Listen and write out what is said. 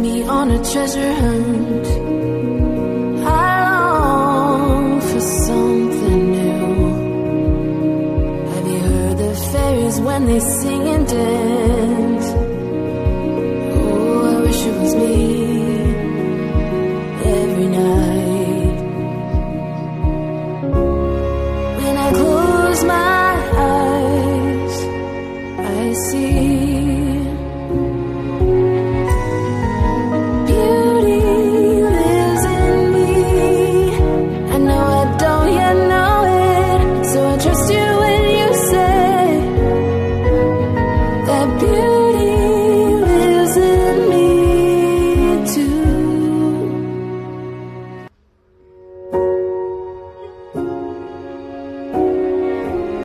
me on a treasure hunt. I long for something new. Have you heard the fairies when they sing and dance? Oh, I wish it was me every night. When I close my